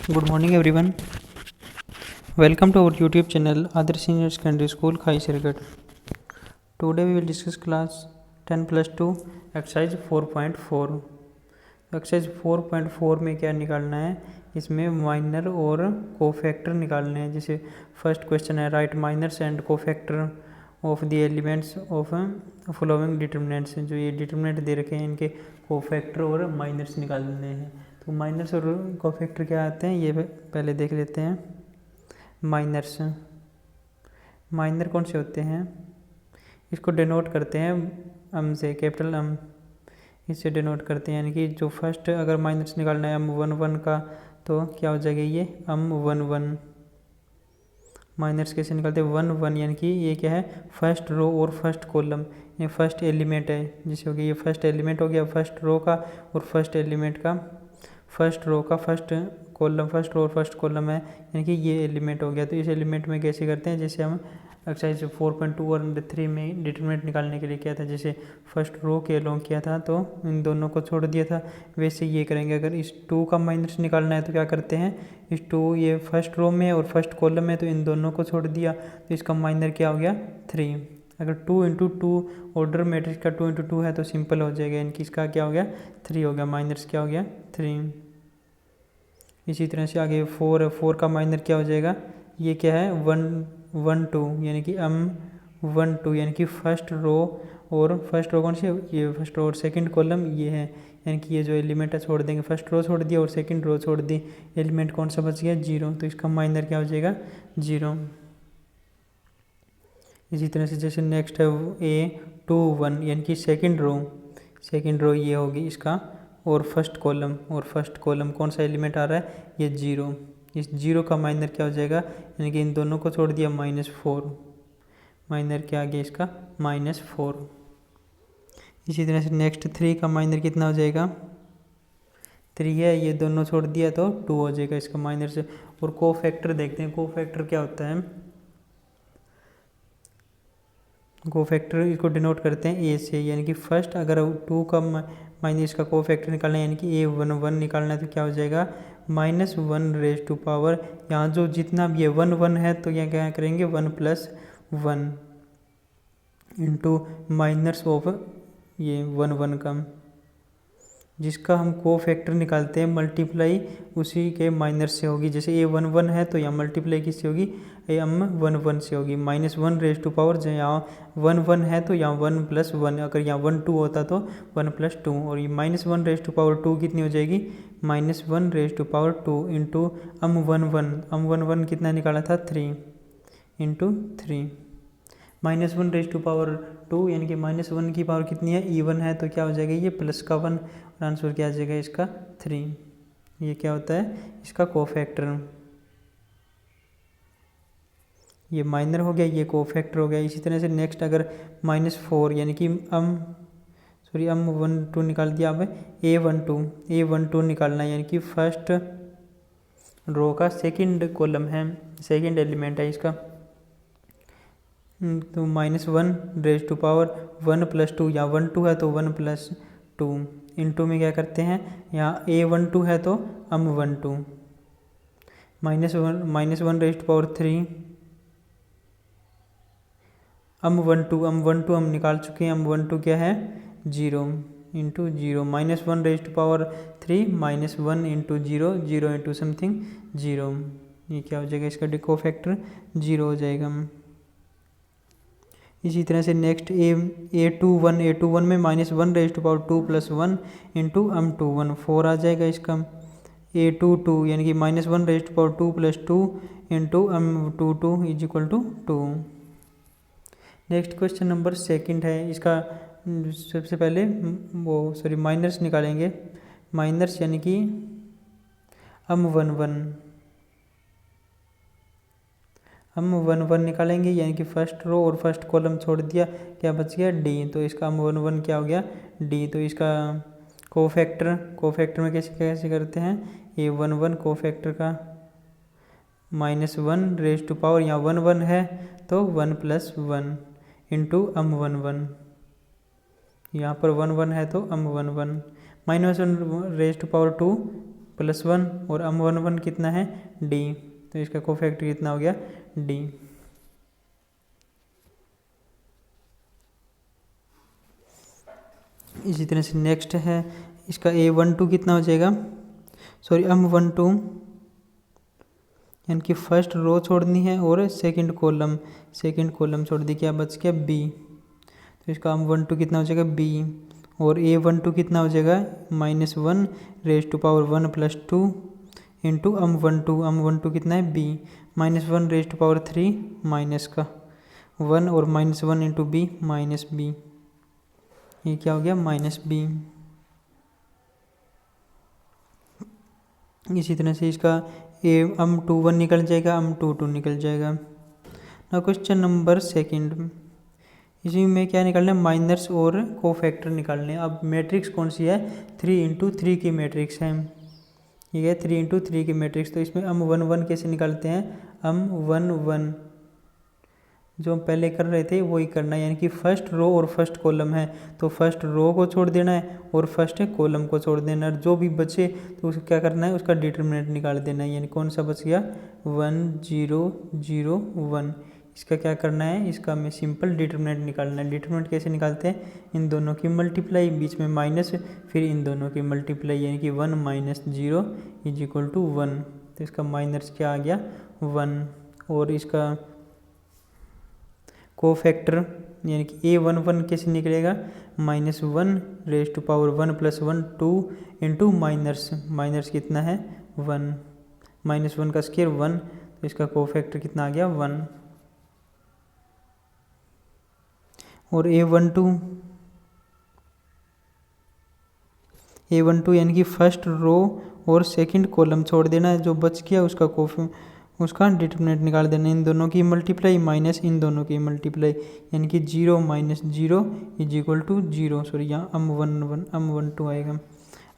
Good morning, everyone. Welcome to our YouTube channel, Adarsh Senior Secondary School, Khai Sirgat. Today we will discuss class 10 plus 2 exercise 4.4. Exercise 4.4 में क्या निकालना है, इसमें minor और cofactor निकालने हैं। जैसे फर्स्ट क्वेश्चन है, right minors and cofactor of the elements of following determinants. जो ये डिटर्मिनेंट दे रखे हैं, इनके कोफैक्टर और माइनर्स निकालने हैं। तो माइनर्स और कोफैक्टर क्या आते हैं, ये पहले देख लेते हैं। माइनर्स, माइनर कौन से होते हैं, इसको डिनोट करते हैं एम से, कैपिटल एम, इससे डिनोट करते हैं। यानी कि जो फर्स्ट अगर माइनस निकालना है M11 का, तो क्या हो जाएगा, ये M11। माइनस कैसे निकालते हैं, 1 1, यानी कि ये क्या है, फर्स्ट रो और फर्स्ट कॉलम, ये फर्स्ट एलिमेंट है। जैसे हो गया, ये फर्स्ट एलिमेंट हो गया फर्स्ट रो का, और फर्स्ट एलिमेंट का फर्स्ट रो का फर्स्ट कॉलम, फर्स्ट रो और फर्स्ट कॉलम है, यानी कि ये एलिमेंट हो गया। तो इस एलिमेंट में कैसे करते हैं, जैसे हम एक्सरसाइज 4.2 और 3 में डिटरमिनेंट निकालने के लिए किया था। जैसे फर्स्ट रो के अलोंग किया था तो इन दोनों को छोड़ दिया था, वैसे ये करेंगे। अगर इस 2 का माइनस निकालना है तो क्या करते हैं, इस 2 ये फर्स्ट रो में और फर्स्ट कॉलम में, तो इन दोनों को छोड़ दिया, तो इसका माइनर क्या हो गया, 3। अगर 2 × 2 ऑर्डर मैट्रिक्स का 2 × 2 है तो सिंपल हो जाएगा, इनकी इसका क्या हो गया, 3 हो गया, माइनस क्या हो गया, 3। इसी तरह से आगे 4 है, 4 का माइनर क्या हो जाएगा, ये क्या है, 1 1 2, यानी कि M12, यानी कि फर्स्ट रो और फर्स्ट रो कौन सी, ये फर्स्ट रो और सेकंड कॉलम ये है, यानी कि ये जो एलिमेंट है छोड़ देंगे, फर्स्ट रो छोड़ दिया और सेकंड रो छोड़ दी, एलिमेंट कौन सा बच गया, 0, तो इसका माइनर क्या हो जाएगा, 0। इसी तरह से जैसे नेक्स्ट है A21, यानी कि सेकंड रो ये होगी इसका, और फर्स्ट कॉलम कौन सा एलिमेंट आ रहा है, ये 0। इस 0 का माइनर क्या हो जाएगा, यानी कि इन दोनों को छोड़ दिया, -4, माइनर क्या आ गया इसका, -4। इसी तरह से नेक्स्ट 3 का माइनर कितना हो जाएगा, 3 है, ये दोनों छोड़ दिया तो 2 हो जाएगा इसका माइनर से। और कोफैक्टर देखते हैं, कोफैक्टर क्या होता है, कोफैक्टर इसको डिनोट करते हैं ए से, यानी कि फर्स्ट अगर 2 का माइनस का कोफैक्टर निकालना है, यानी कि A11 निकालना है, तो क्या हो जाएगा, -1⁻⁴ यहाँ जो जितना भी है 1 1 है, तो यहाँ क्या करेंगे, 1 + 1 इंटू माइनस ऑफ ये 1 1 का, जिसका हम कोफैक्टर निकालते हैं मल्टीप्लाई उसी के माइनस से होगी। जैसे A11 है तो यहाँ मल्टीप्लाई किससे होगी, M11 से होगी, -1⁻⁴ जो यहाँ 1 1 है तो यहाँ 1 + 1, अगर यहाँ 1 2 होता तो 1 + 2, और ये -1⁻² कितनी हो जाएगी, -1⁻² इंटू M11 कितना निकाला था, 3 इंटू 3, -1⁻², यानी कि -1 की पावर कितनी है, इवन है, तो क्या हो जाएगा, ये प्लस का 1, और आंसर क्या आ जाएगा इसका, 3। ये क्या होता है, इसका कोफैक्टर, ये माइनर हो गया, ये कोफैक्टर हो गया। इसी तरह से नेक्स्ट अगर -4, यानी कि M12 निकाल दिया, अब A12 निकालना है, यानी कि फर्स्ट रो का सेकंड कॉलम है, सेकंड एलिमेंट है इसका, तो -1⁻1 + 2, यहाँ 1 2 है तो 1 + 2 इंटू में क्या करते हैं, यहाँ A12 है तो M12, -1⁻³ M12 हम निकाल चुके हैं, M12 क्या है, 0 इंटू 0, -1⁻³ -1 इंटू 0, 0 इंटू समथिंग 0, ये क्या हो जाएगा, इसका कोफैक्टर 0 हो जाएगा। इसी तरह से नेक्स्ट A21 में -1⁻² + 1 इंटू M21, 4 आ जाएगा इसका। A22 यानी कि -1⁻² + 2 into M22 = 2। Next question number second है, इसका सबसे पहले माइनर्स निकालेंगे, माइनर्स यानी कि M11 निकालेंगे, यानी कि फर्स्ट रो और फर्स्ट कॉलम छोड़ दिया, क्या बच गया, D, तो इसका M11 क्या हो गया, D। तो इसका कोफैक्टर में कैसे करते हैं, A11 कोफैक्टर का -1⁻, यहाँ 1 1 है तो 1 + 1 इंटू M11, यहाँ पर 1 1 है तो M11, -1⁻² +1 और m11 कितना है d, तो इसका कोफैक्टर कितना हो गया d। इसी तरह से नेक्स्ट है इसका a12 कितना हो जाएगा, सॉरी m12 यानी कि फर्स्ट रो छोड़नी है और सेकंड कॉलम छोड़ दी, क्या बच गया b, तो इसका m12 कितना हो जाएगा b। और a12 कितना हो जाएगा -1 raise to power 1 + 2 into m12 कितना है b, -1 raise to power 3 minus का 1 और -1 इंटू b -b, ये क्या हो गया -b। इसी तरह से इसका m21 निकल जाएगा, m22 निकल जाएगा। ना क्वेश्चन नंबर सेकंड, इसी में क्या निकालना है माइनर्स और कोफैक्टर निकालने हैं। अब मैट्रिक्स कौन सी है 3×3 की मैट्रिक्स है, ठीक है 3×3 की मैट्रिक्स। तो इसमें m11 कैसे निकालते हैं, m11 जो हम पहले कर रहे थे वही करना है, यानी कि फर्स्ट रो और फर्स्ट कॉलम है तो फर्स्ट रो को छोड़ देना है और फर्स्ट कॉलम को छोड़ देना है, जो भी बचे तो उसको क्या करना है उसका डिटरमिनेंट निकाल देना है। यानी कौन सा बच गया 1 0 0 1, इसका क्या करना है, इसका हमें सिंपल डिटरमिनेंट निकालना है। डिटरमिनेंट कैसे निकालते हैं, इन दोनों की मल्टीप्लाई, बीच में माइनस, फिर इन दोनों की मल्टीप्लाई, यानी कि 1 - 0 = 1, तो इसका माइनस क्या आ गया 1। और इसका कोफैक्टर यानी कि a11 कैसे निकलेगा -1 raise to power 1 + 1 2 into minus कितना है 1, -1 का स्क्वायर 1, तो इसका कोफैक्टर कितना आ गया 1। और a12 यानी कि फर्स्ट रो और सेकंड कॉलम छोड़ देना है, जो बच गया उसका डिटरमिनेंट निकाल देना, इन दोनों की मल्टीप्लाई माइनस इन दोनों की मल्टीप्लाई, यानी कि 0 - 0 = 0, सॉरी यहाँ m12 आएगा,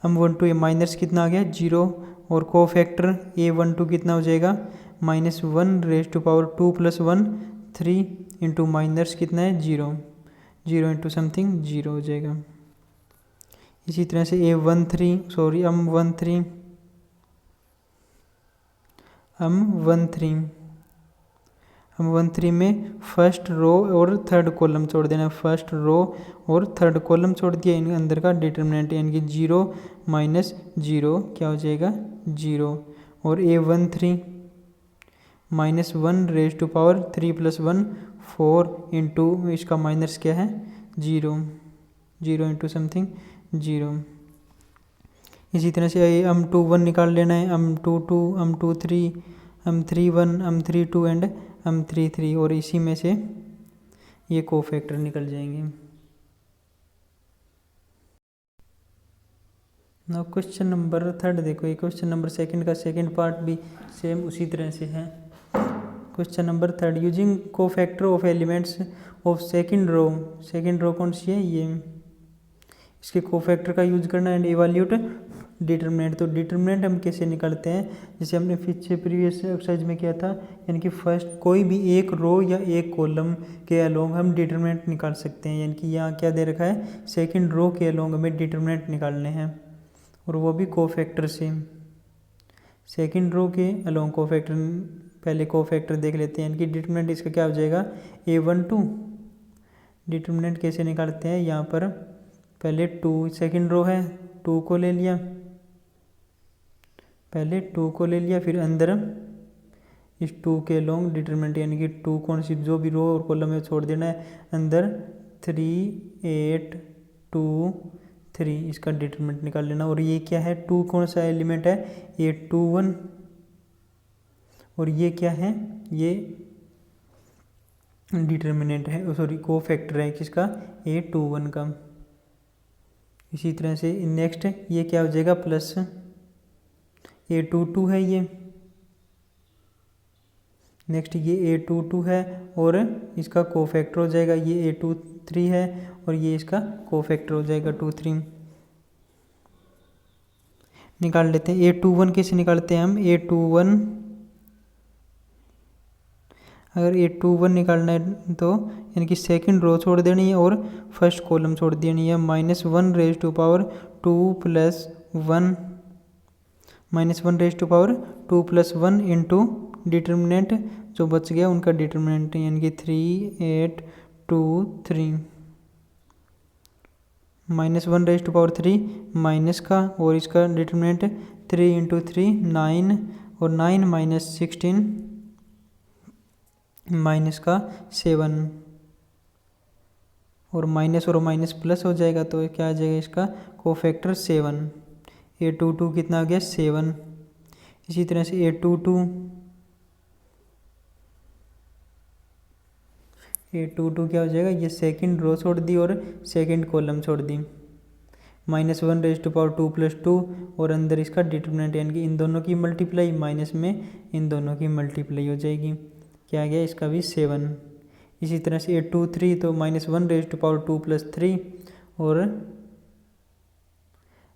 m12 ये माइनस कितना आ गया 0। और कोफैक्टर a12 कितना हो जाएगा -1 raise to power 2 + 1 3 into minus कितना है 0 इंटू समथिंग 0 हो जाएगा। इसी तरह से m13 में फर्स्ट रो और थर्ड कॉलम छोड़ देना, फर्स्ट रो और थर्ड कॉलम छोड़ दिया, इन अंदर का डिटरमिनेंट यानी कि 0 - 0 क्या हो जाएगा 0। और a13 -1 raise to power 3 + 1 4 into इसका माइनस क्या है 0 इंटू समथिंग 0। इसी तरह से m21 निकाल लेना है, m22 m23 m31 m32 and m33, और इसी में से ये कोफैक्टर निकल जाएंगे। ना क्वेश्चन नंबर थर्ड देखो, ये क्वेश्चन नंबर सेकंड का सेकंड पार्ट भी सेम उसी तरह से है। Question number third, using cofactor of elements of second row कौन सी है ये, इसके कोफैक्टर का यूज करना एंड इवैल्यूएट डिटरमिनेंट। तो डिटरमिनेंट हम कैसे निकालते हैं, जैसे हमने पीछे प्रीवियस एक्सरसाइज में किया था, यानी कि फर्स्ट कोई भी एक रो या एक कॉलम के अलोंग हम डिटरमिनेंट निकाल सकते हैं। यानी कि यहाँ क्या दे रखा है सेकंड रो के अलोंग हमें डिटरमिनेंट निकालने हैं, और वो भी कोफैक्टर से। सेकंड रो के अलोंग कोफैक्टर, पहले कोफैक्टर देख लेते हैं, यानी कि डिटरमिनेंट इसका क्या हो जाएगा a12। डिटरमिनेंट कैसे निकालते हैं, यहाँ पर पहले 2 सेकंड रो है 2 को ले लिया, पहले 2 को ले लिया, फिर अंदर इस 2 के लॉन्ग डिटरमिनेंट, यानी कि 2 कौन सी जो भी रो और कॉलम में छोड़ देना है, अंदर 3 8 2 3 इसका डिटरमिनेंट निकाल लेना। और ये क्या है 2 कौन सा एलिमेंट है a21, और ये क्या है ये डिटरमिनेंट है, सॉरी कोफैक्टर है किसका a21 का। इसी तरह से नेक्स्ट ये क्या हो जाएगा प्लस a22 है ये, नेक्स्ट ये a22 है और इसका कोफैक्टर हो जाएगा ये a23 है, और ये इसका कोफैक्टर हो जाएगा 23। निकाल लेते हैं a21 कैसे निकालते हैं हम, a21 अगर a21 निकालना है तो यानी कि सेकंड रो छोड़ देनी है और फर्स्ट कॉलम छोड़ देनी है, -1 raise to power 2 + 1 -1 + 1 into determinant जो बच गया उनका डिटर्मिनेंट यानी कि 3 8 2 3 -1/3 माइनस का और इसका डिटर्मिनेंट 3 × 3 9 और 9 - 16 माइनस का 7 और माइनस प्लस हो जाएगा तो क्या आ जाएगा इसका कोफैक्टर 7। A22 कितना आ गया 7। इसी तरह से A22 क्या हो जाएगा, ये सेकंड रो छोड़ दी और सेकंड कॉलम छोड़ दी। -1/2 + 2 और अंदर इसका डिटर्मिनेंट यानी कि इन दोनों की मल्टीप्लाई माइनस में इन दोनों की मल्टीप्लाई हो जाएगी। क्या आ गया इसका भी 7। इसी तरह से A23 तो -1/2 + 3 और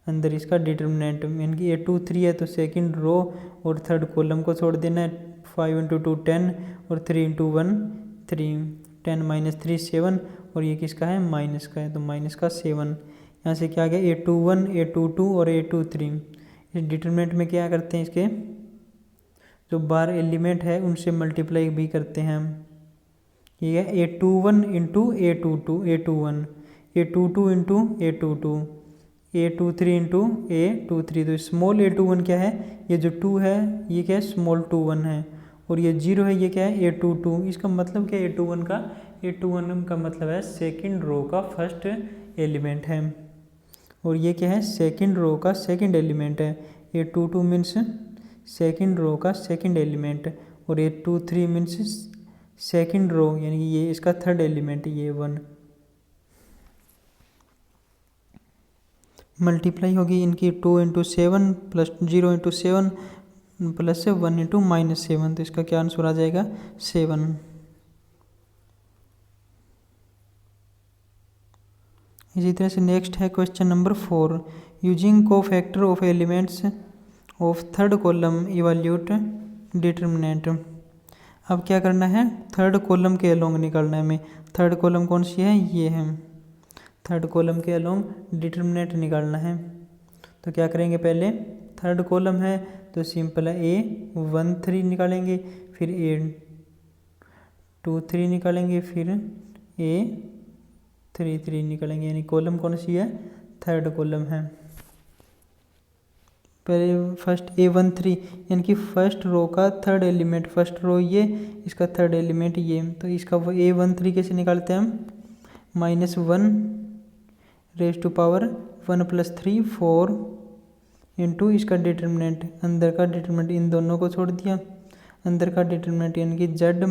अंदर इसका डिटर्मिनेंट यानी कि A23 है तो सेकंड रो और थर्ड कॉलम को छोड़ देना है। 5 × 2 10 और 3 × 1 3 10 - 3 7 और ये किसका है माइनस का है तो माइनस का 7। यहाँ से क्या आ गया A21 A22 और A23। इस डिटर्मिनेंट में क्या करते हैं, इसके जो बाहर एलिमेंट है उनसे मल्टीप्लाई भी करते हैं हम। ये है A21 × A22 A21 A22 × A22 A23 × A23। तो स्मॉल A21 क्या है, ये जो 2 है ये क्या है स्मॉल 21 है और ये 0 है ये क्या है A22। इसका मतलब क्या है A21 का मतलब है सेकंड रो का फर्स्ट एलिमेंट है और ये क्या है सेकंड रो का सेकंड एलिमेंट है। A22 मीन्स सेकंड रो का सेकंड एलिमेंट और A23 मीन्स सेकंड रो यानी कि ये इसका थर्ड एलिमेंट ये 1। मल्टीप्लाई होगी इनकी 2 × 7 + 0 × 7 + 1 × -7 तो इसका क्या आंसर आ जाएगा 7। इसी तरह से नेक्स्ट है question number 4। Using cofactor of elements of third column evaluate determinant. अब क्या करना है, थर्ड कॉलम के अलोंग निकालना है हमें। थर्ड कॉलम कौन सी है, ये है। थर्ड कॉलम के अलोंग डिटर्मिनेंट निकालना है तो क्या करेंगे, पहले थर्ड कॉलम है तो सिंपल है A13 निकालेंगे, फिर A23 निकालेंगे, फिर A33 निकालेंगे। यानी कॉलम कौन सी है, थर्ड कॉलम है। पहले फर्स्ट A13 यानी कि फर्स्ट रो का थर्ड एलिमेंट, फर्स्ट रो ये, इसका थर्ड एलिमेंट ये, तो इसका A13 कैसे निकालते हैं हम, -1 + 3 4 इंटू इसका डिटर्मिनेंट, अंदर का डिटर्मिनेंट इन दोनों को छोड़ दिया, अंदर का डिटर्मिनेंट यानी कि Z -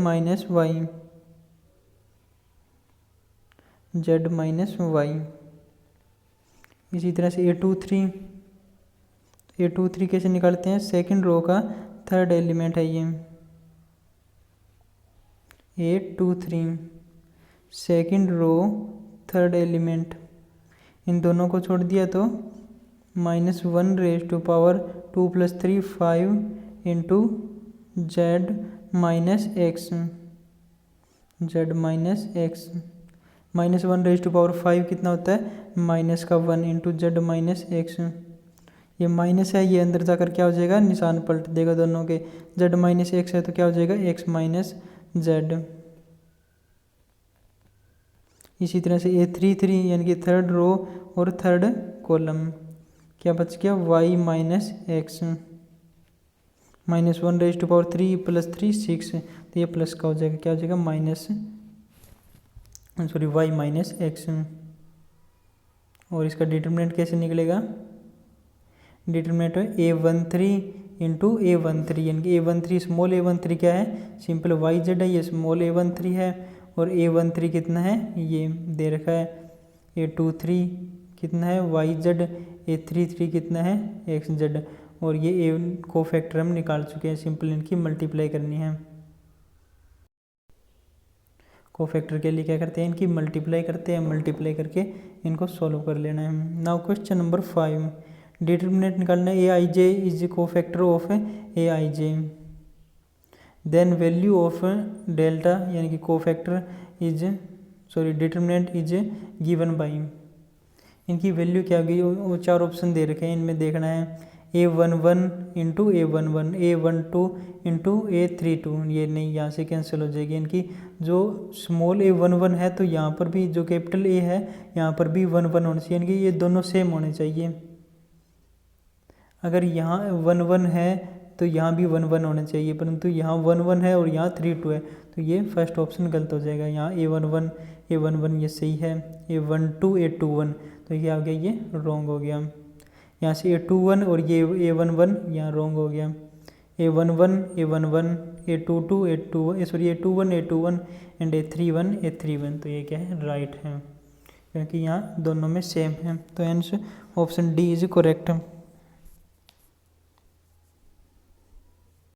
Y। इसी तरह से A23 कैसे निकालते हैं, सेकंड रो का थर्ड एलिमेंट है ये A23, second row third element, इन दोनों को छोड़ दिया तो -1/2 + 3 5 इंटू Z - X -1/5 कितना होता है -1 इंटू Z - X। ये माइनस है, ये अंदर जाकर क्या हो जाएगा, निशान पलट देगा दोनों के। Z - X है तो क्या हो जाएगा X - Z। इसी तरह से A33 यानी कि थर्ड रो और थर्ड कॉलम, क्या बच गया Y - X -1/3 + 3 6 तो ये प्लस का हो जाएगा, क्या हो जाएगा Y - X। और इसका डिटर्मिनेंट कैसे निकलेगा, डिटर्मिनेंट A13 × A13 यानी कि A13 स्मॉल A13 क्या है, सिंपल YZ है, ये स्मॉल A13 है और A13 कितना है, ये दे रखा है A23 कितना है YZ, A33 कितना है XZ और ये A कोफैक्टर हम निकाल चुके हैं, सिंपल इनकी मल्टीप्लाई करनी है। कोफैक्टर के लिए क्या करते हैं, इनकी मल्टीप्लाई करते हैं, मल्टीप्लाई करके इनको सॉल्व कर लेना है। नाउ क्वेश्चन नंबर 5, डिटर्मिनेंट निकालना है AIJ is cofactor of AIJ, then value of delta यानी कि cofactor determinant is given by. इनकी वैल्यू क्या होगी, वो 4 ऑप्शन दे रखे हैं, इनमें देखना है A11 into A11, A12 into A32, ये नहीं, यहाँ से कैंसिल हो जाएगी। इनकी जो स्मॉल A11 है तो यहाँ पर भी जो कैपिटल A है यहाँ पर भी 1 1 होना चाहिए, इनकी ये दोनों सेम होने चाहिए। अगर यहाँ 1 1 है तो यहाँ भी 1 1 होना चाहिए, परंतु यहाँ 1 1 है और यहाँ 3 2 है, तो ये फर्स्ट ऑप्शन गलत हो जाएगा। यहाँ A11 ये सही है, A12 A21, तो ये आ गया, ये रॉन्ग हो गया। यहाँ से A21 और ये A11 यहाँ रॉन्ग हो गया। A11 A22 A21 and A31, तो ये क्या है, राइट है, क्योंकि यहाँ दोनों में सेम है। तो answer option D is correct.